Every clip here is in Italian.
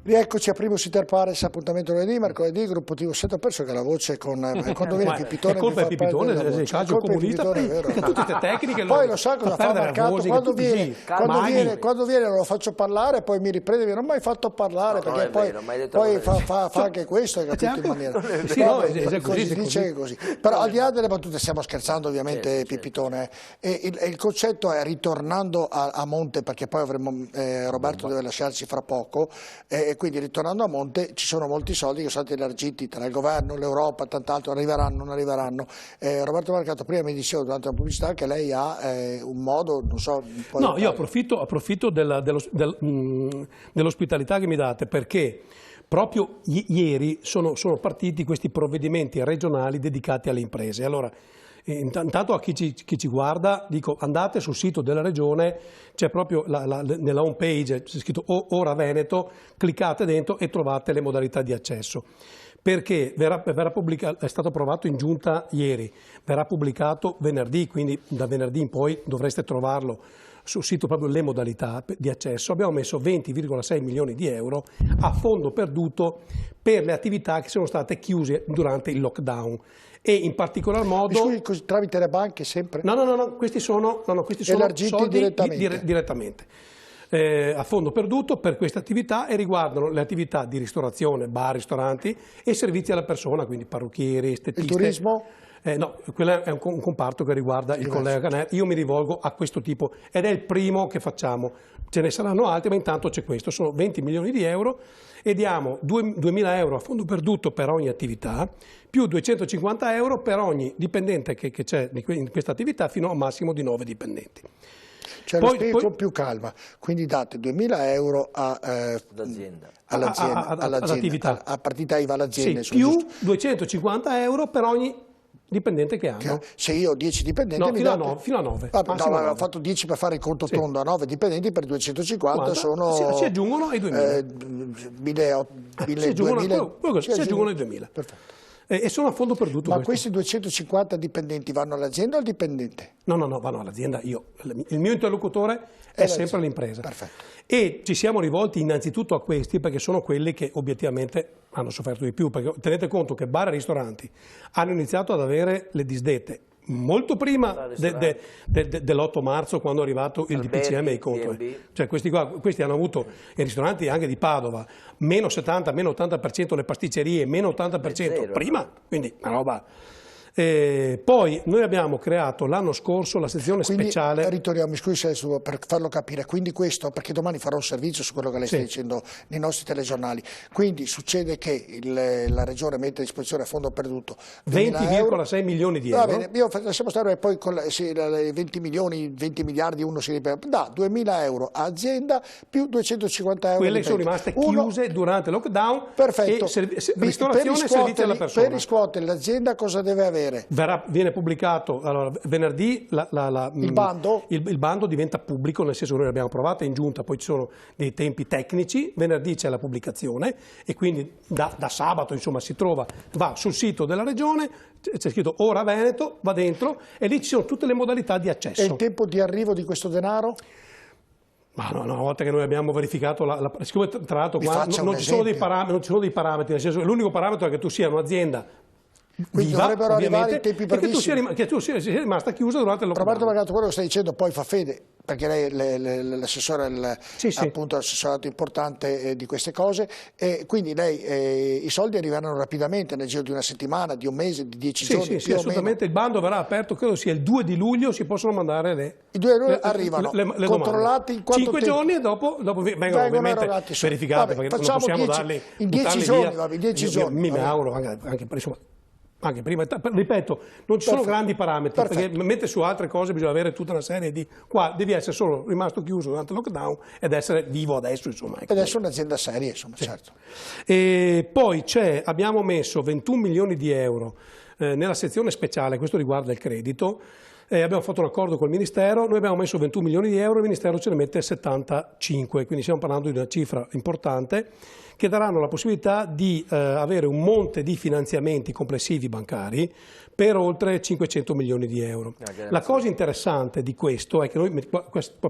Rieccoci a Primus Inter Pares, appuntamento lunedì, mercoledì, gruppo TV 7. Ho perso che la voce quando viene Pipitone è colpa di Pipitone, il calcio comunista, perché tutte queste tecniche poi lo sa cosa fa Marcato quando viene lo faccio parlare, poi mi riprende, non ho mai fatto parlare, perché poi fa anche questo, hai capito, in maniera così dice così. Però al di là delle battute, stiamo scherzando ovviamente, Pipitone, e il concetto è, ritornando a monte, perché poi avremo Roberto deve lasciarci fra poco, e quindi ritornando a monte ci sono molti soldi che sono stati elargiti tra il governo, l'Europa, tant'altro, arriveranno, non arriveranno. Roberto Marcato prima mi diceva durante la pubblicità che lei ha un modo, non so... No, io approfitto dell'ospitalità che mi date, perché proprio ieri sono partiti questi provvedimenti regionali dedicati alle imprese. Allora, intanto a chi ci guarda dico, andate sul sito della regione, c'è proprio nella home page, c'è scritto Ora Veneto, cliccate dentro e trovate le modalità di accesso. Perché verrà pubblicato, è stato approvato in giunta ieri, verrà pubblicato venerdì, quindi da venerdì in poi dovreste trovarlo sul sito proprio le modalità di accesso. Abbiamo messo 20,6 milioni di euro a fondo perduto per le attività che sono state chiuse durante il lockdown. E in particolar modo... tramite le banche sempre? No, questi sono soldi direttamente. A fondo perduto per queste attività, e riguardano le attività di ristorazione, bar, ristoranti e servizi alla persona, quindi parrucchieri, estetiste. Il turismo? No, quello è un comparto che riguarda il collega Caner. Io mi rivolgo a questo tipo ed è il primo che facciamo. Ce ne saranno altri, ma intanto c'è questo. Sono 20 milioni di euro e diamo 2.000 euro a fondo perduto per ogni attività, più 250 euro per ogni dipendente che c'è in questa attività, fino a un massimo di 9 dipendenti. Cioè lo spiego con più calma, quindi date 2.000 euro all'attività, a partita IVA all'azienda. Sì, più 250 euro per ogni dipendente che hanno. Se io ho 10 dipendenti no, fino a 9. Ho fatto 10 per fare il conto tondo, a 9 dipendenti per 250 sono... Si aggiungono ai 2.000. Si aggiungono ai 2.000. Perfetto. E sono a fondo perduto. Ma questi 250 dipendenti vanno all'azienda o al dipendente? No, vanno all'azienda. Il mio interlocutore è sempre l'impresa. Perfetto. E ci siamo rivolti innanzitutto a questi perché sono quelli che obiettivamente hanno sofferto di più. Perché tenete conto che bar e ristoranti hanno iniziato ad avere le disdette molto prima dell'8 marzo, quando è arrivato il DPCM e i conti. Cioè questi hanno avuto, i ristoranti anche di Padova, meno 70, meno 80%, le pasticcerie, meno 80% prima, quindi una roba... poi noi abbiamo creato l'anno scorso la sezione speciale. Ritorniamo, mi scusi per farlo capire, quindi questo, perché domani farò un servizio su quello che lei sta dicendo nei nostri telegiornali, quindi succede che la regione mette a disposizione a fondo perduto 20,6 milioni di euro. Va bene, lasciamo stare, poi con 20 milioni, 20 miliardi uno si ripete, da 2.000 euro a azienda più 250 euro. Quelle sono rimaste chiuse durante il lockdown. Perfetto. Ristorazione e servizi alla persona. Per riscuotere l'azienda cosa deve avere? Viene pubblicato venerdì il bando? Il bando diventa pubblico, nel senso che noi l'abbiamo approvato in giunta, poi ci sono dei tempi tecnici, venerdì c'è la pubblicazione e quindi da sabato insomma va sul sito della regione, c'è scritto Ora Veneto, va dentro e lì ci sono tutte le modalità di accesso. E il tempo di arrivo di questo denaro? Ma no, una volta che noi abbiamo verificato, siccome tra l'altro non ci sono dei parametri, nel senso che l'unico parametro è che tu sia un'azienda quindi viva, dovrebbero arrivare in tempi brevissimi. Che tu sia rimasta chiusa durante il lockdown. Roberto Marcato, quello che stai dicendo poi fa fede, perché lei l'assessore appunto l'assessorato importante di queste cose, e quindi lei i soldi arriveranno rapidamente nel giro di una settimana, di un mese, di 10 giorni. Sì, assolutamente. Il bando verrà aperto, credo sia il 2 di luglio, si possono mandare i 2 euro arrivano, le controllati in quanto 5 giorni e dopo vengono ovviamente verificati, perché non possiamo darli in 10 giorni, 10 giorni. Mi auguro anche per insomma. Anche prima, ripeto, non ci sono grandi parametri, perché mentre su altre cose bisogna avere tutta una serie di... Qua devi essere solo rimasto chiuso durante il lockdown ed essere vivo adesso, insomma. Ed essere un'azienda seria, insomma, certo. E poi abbiamo messo 21 milioni di euro nella sezione speciale, questo riguarda il credito, abbiamo fatto un accordo col Ministero, noi abbiamo messo 21 milioni di euro, il Ministero ce ne mette 75, quindi stiamo parlando di una cifra importante che daranno la possibilità di avere un monte di finanziamenti complessivi bancari per oltre 500 milioni di euro. La cosa interessante di questo è che noi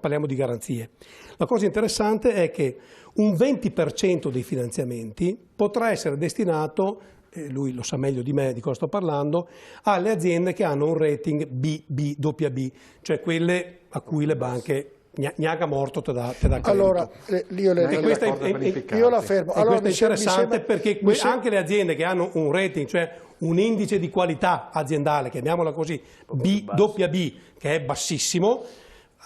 parliamo di garanzie, la cosa interessante è che un 20% dei finanziamenti potrà essere destinato, lui lo sa meglio di me di cosa sto parlando, alle aziende che hanno un rating BBB, cioè quelle a cui le banche gnaga morto te dà credito. Allora, io la fermo. Allora, questo è interessante perché anche le aziende che hanno un rating, cioè un indice di qualità aziendale, chiamiamola così, BBB, che è bassissimo,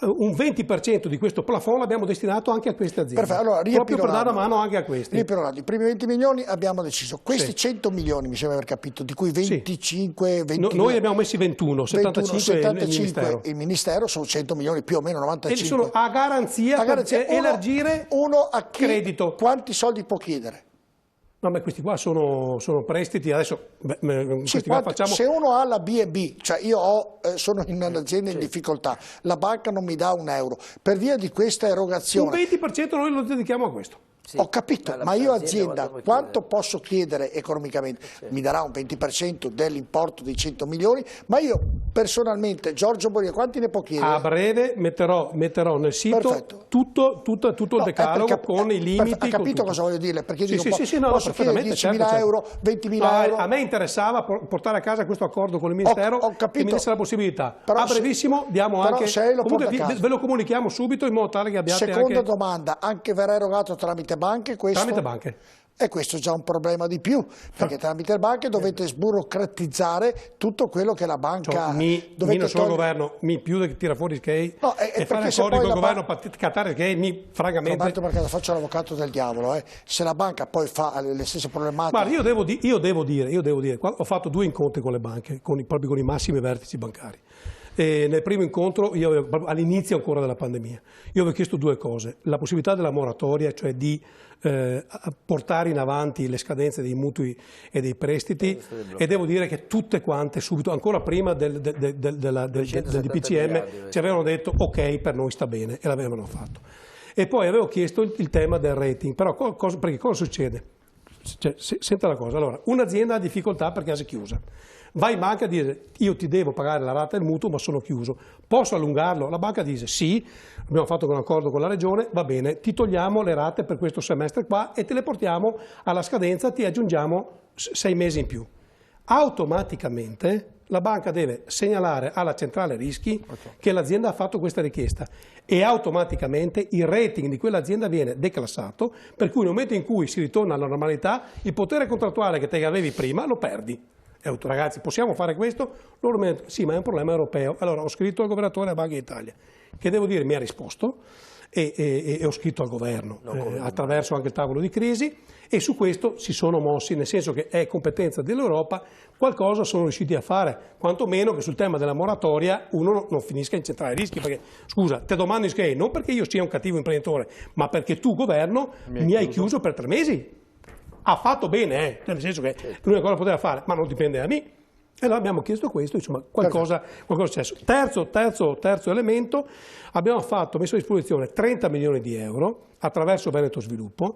un 20% di questo plafond l'abbiamo destinato anche a queste aziende. Perfetto, allora, proprio per dare una mano anche a questi. I primi 20 milioni abbiamo deciso, questi 100 milioni mi sembra aver capito, di cui 25, 22. Noi abbiamo messi 21, 75 il Ministero sono 100 milioni più o meno 95. E sono a garanzia per elargire credito. Quanti soldi può chiedere? No, ma questi qua sono prestiti, adesso facciamo... Se uno ha la B&B, cioè io sono in un'azienda in difficoltà, la banca non mi dà un euro, per via di questa erogazione... Un 20% noi lo dedichiamo a questo. Sì, ho capito, ma io azienda quanto posso chiedere economicamente? Mi darà un 20% dell'importo di 100 milioni, ma io personalmente, Giorgio Boria, quanti ne può chiedere? A breve metterò nel sito tutto il decalogo con i limiti. Ha capito cosa voglio dire? Perché io dico, posso chiedere 10.000 euro, 20.000 euro. A me interessava portare a casa questo accordo con il Ministero che mi desse la possibilità. A brevissimo diamo anche... Comunque ve lo comunichiamo subito in modo tale che abbiate anche... Seconda domanda, anche verrà erogato tramite banche questo? Tramite banche. E questo è già un problema di più, perché tramite le banche dovete sburocratizzare tutto quello che la banca... non solo il governo, più che tira fuori Skei e fare accordi con il governo per cattare Skei, francamente... Roberto Mercato, faccio l'avvocato del diavolo, se la banca poi fa le stesse problematiche... Guarda, io devo dire, ho fatto 2 incontri con le banche, proprio con i massimi vertici bancari. E nel primo incontro, all'inizio ancora della pandemia, io avevo chiesto 2 cose: la possibilità della moratoria, cioè di portare in avanti le scadenze dei mutui e dei prestiti, e devo dire che tutte quante subito, ancora prima del DPCM, ci avevano detto ok, per noi sta bene, e l'avevano fatto. E poi avevo chiesto il tema del rating, però perché cosa succede? Cioè, senta la cosa, allora, un'azienda ha difficoltà perché si è chiusa. Vai in banca e dice io ti devo pagare la rata del mutuo ma sono chiuso, posso allungarlo? La banca dice sì, abbiamo fatto un accordo con la regione, va bene, ti togliamo le rate per questo semestre qua e te le portiamo alla scadenza, ti aggiungiamo 6 mesi in più. Automaticamente la banca deve segnalare alla centrale rischi che l'azienda ha fatto questa richiesta e automaticamente il rating di quell'azienda viene declassato, per cui nel momento in cui si ritorna alla normalità il potere contrattuale che te avevi prima lo perdi. E ho detto, ragazzi, possiamo fare questo? Loro mi hanno detto, sì, ma è un problema europeo. Allora ho scritto al governatore della Banca d'Italia, che devo dire mi ha risposto, e ho scritto al governo attraverso anche il tavolo di crisi, e su questo si sono mossi, nel senso che è competenza dell'Europa, qualcosa sono riusciti a fare, quantomeno che sul tema della moratoria uno non finisca in centrale rischi, perché scusa, te domando in non perché io sia un cattivo imprenditore, ma perché tu governo mi hai chiuso per 3 mesi. Ha fatto bene, nel senso che l'unica cosa poteva fare, ma non dipende da me. E allora abbiamo chiesto questo, insomma, qualcosa è successo. Terzo elemento, abbiamo messo a disposizione 30 milioni di euro attraverso Veneto Sviluppo,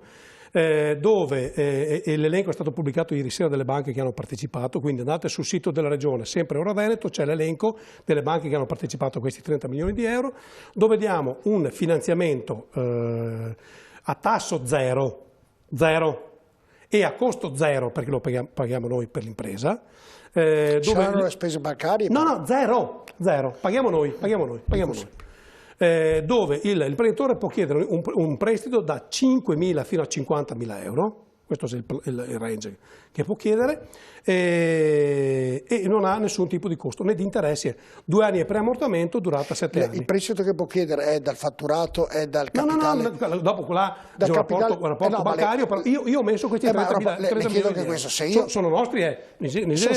dove l'elenco è stato pubblicato ieri sera delle banche che hanno partecipato, quindi andate sul sito della regione, sempre Ora Veneto, c'è l'elenco delle banche che hanno partecipato a questi 30 milioni di euro, dove diamo un finanziamento a tasso zero, e a costo zero, perché lo paghiamo noi per l'impresa. Saranno le spese bancarie? No, zero, paghiamo noi. Dove l'imprenditore può chiedere un prestito da 5.000 fino a 50.000 euro, questo è il range che può chiedere, e non ha nessun tipo di costo, né di interessi. 2 anni di preammortamento, durata 7 anni. Il prestito che può chiedere è dal fatturato, è dal capitale? No, dopo c'è un rapporto bancario, però io ho messo questi 30 milioni di euro. Sono nostri, le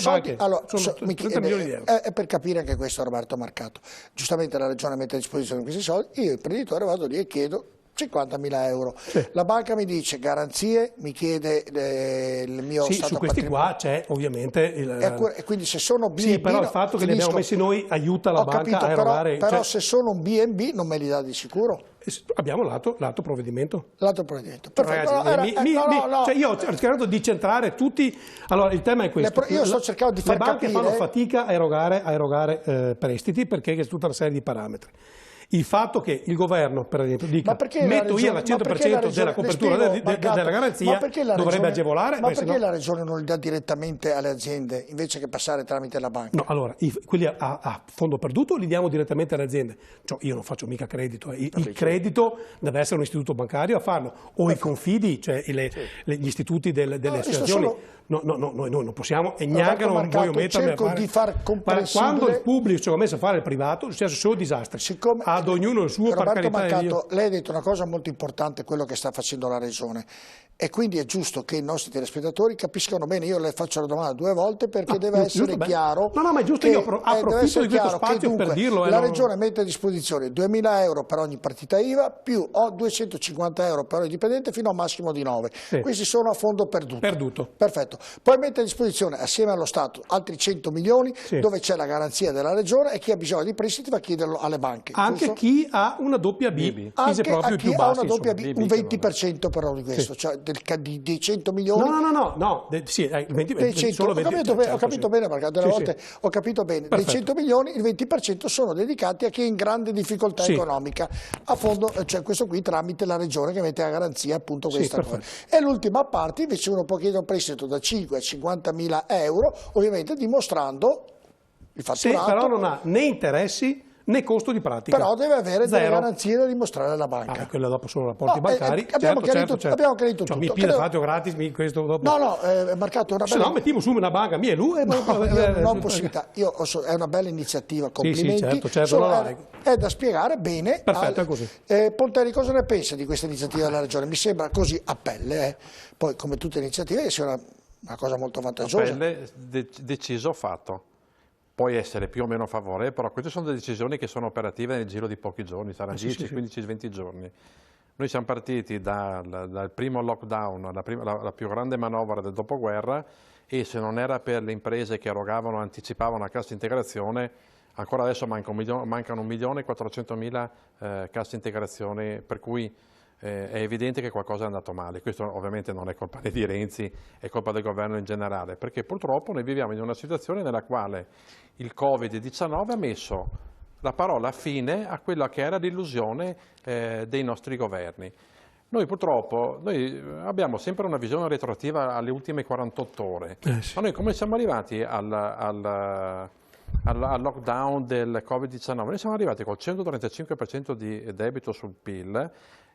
banche, allora, sono 30 milioni di euro. È per capire anche questo, Roberto Mercato. Giustamente la regione mette a disposizione questi soldi, io imprenditore vado lì e chiedo 50.000 euro. Sì. La banca mi dice garanzie, mi chiede il mio sì, stato su questi qua c'è ovviamente e quindi se sono B&B... Sì, però il fatto che li abbiamo messi noi aiuta la banca a erogare... Però se sono un B&B non me li dà di sicuro. Abbiamo l'altro provvedimento. L'altro provvedimento. Perfetto. Ragazzi, io ho cercato di centrare tutti... Allora, il tema è questo. Io sto cercando di far capire... Le banche fanno fatica a erogare prestiti perché c'è tutta una serie di parametri. Il fatto che il governo, per esempio, dica metto io al 100% della copertura della garanzia, dovrebbe agevolare. Ma perché la Regione non li dà direttamente alle aziende invece che passare tramite la banca? No, allora, quelli a fondo perduto li diamo direttamente alle aziende. Cioè, io non faccio mica credito. Il credito deve essere un istituto bancario a farlo, o i confidi, cioè gli istituti delle associazioni. No, noi non possiamo, e neanche non voglio mettermi a fare. Di far comprensibile... Quando il pubblico ci ha messo a fare il privato, è successo solo disastri. Ad ognuno il suo, per carità di Dio. Lei ha detto una cosa molto importante, quello che sta facendo la Regione, e quindi è giusto che i nostri telespettatori capiscano bene. Io le faccio la domanda 2 volte perché deve essere chiaro. No, ma è giusto, io approfitto di questo spazio per dirlo. La Regione mette a disposizione 2.000 euro per ogni partita IVA più 250 euro per ogni dipendente fino a un massimo di 9. Sì. Questi sono a fondo perduto. Perfetto. Poi mette a disposizione assieme allo Stato altri 100 milioni dove c'è la garanzia della Regione, e chi ha bisogno di prestiti va a chiederlo alle banche. Anche giusto? Chi ha una doppia B, anche a chi ha una doppia B, un 20% però di questo, cioè dei 100 milioni. Ho capito bene, perché delle volte ho capito bene. Dei 100 milioni il 20% sono dedicati a chi è in grande difficoltà economica, a fondo, cioè questo qui tramite la Regione che mette a garanzia appunto questa cosa. E l'ultima parte invece uno può chiedere un prestito da 5 a 50.000 euro, ovviamente dimostrando il fatturato. Sì, però non ha né interessi né costo di pratica. Però deve avere delle garanzie da dimostrare alla banca. Quello dopo sono rapporti bancari. Abbiamo chiarito tutto. Mi pide fatto gratis, questo dopo. No, è marcato una bella... Se no mettiamo su una banca mia e lui. Non ho possibilità. È una bella iniziativa, complimenti. Certo. È da spiegare bene. Perfetto, è così. Polteri, cosa ne pensa di questa iniziativa della Regione? Mi sembra così a pelle. Poi, come tutte le iniziative, sia una cosa molto vantaggiosa. A pelle, deciso, fatto. Puoi essere più o meno a favore, però queste sono delle decisioni che sono operative nel giro di pochi giorni, saranno 10, 15, 20 giorni. Noi siamo partiti dal primo lockdown, la più grande manovra del dopoguerra, e se non era per le imprese che erogavano, anticipavano la cassa integrazione, ancora adesso mancano 1.400.000 casse integrazione, per cui è evidente che qualcosa è andato male. Questo ovviamente non è colpa di Renzi, è colpa del governo in generale, perché purtroppo noi viviamo in una situazione nella quale il Covid-19 ha messo la parola fine a quella che era l'illusione dei nostri governi. Noi purtroppo abbiamo sempre una visione retroattiva alle ultime 48 ore, ma noi come siamo arrivati al lockdown del Covid-19? Noi siamo arrivati col 135% di debito sul PIL,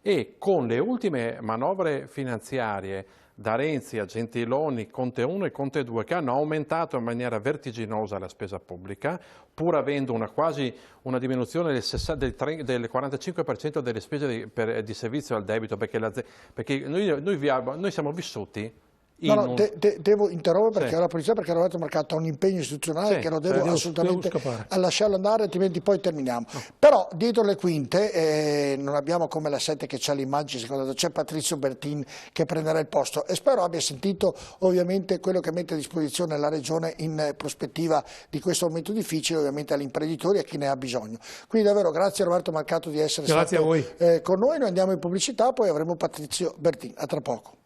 e con le ultime manovre finanziarie da Renzi a Gentiloni, Conte 1 e Conte 2, che hanno aumentato in maniera vertiginosa la spesa pubblica, pur avendo quasi una diminuzione del 45% delle spese di servizio al debito, perché noi siamo vissuti. Devo interrompere perché ho la polizia, perché ero marcato a un impegno istituzionale che lo devo assolutamente lasciarlo andare, altrimenti poi terminiamo. Però dietro le quinte non abbiamo come la 7 che c'ha l'immagine, secondo me c'è Patrizio Bertin che prenderà il posto, e spero abbia sentito ovviamente quello che mette a disposizione la Regione in prospettiva di questo momento difficile, ovviamente agli imprenditori e a chi ne ha bisogno. Quindi davvero grazie a Roberto Marcato di essere stato con noi. Noi andiamo in pubblicità, poi avremo Patrizio Bertin. A tra poco.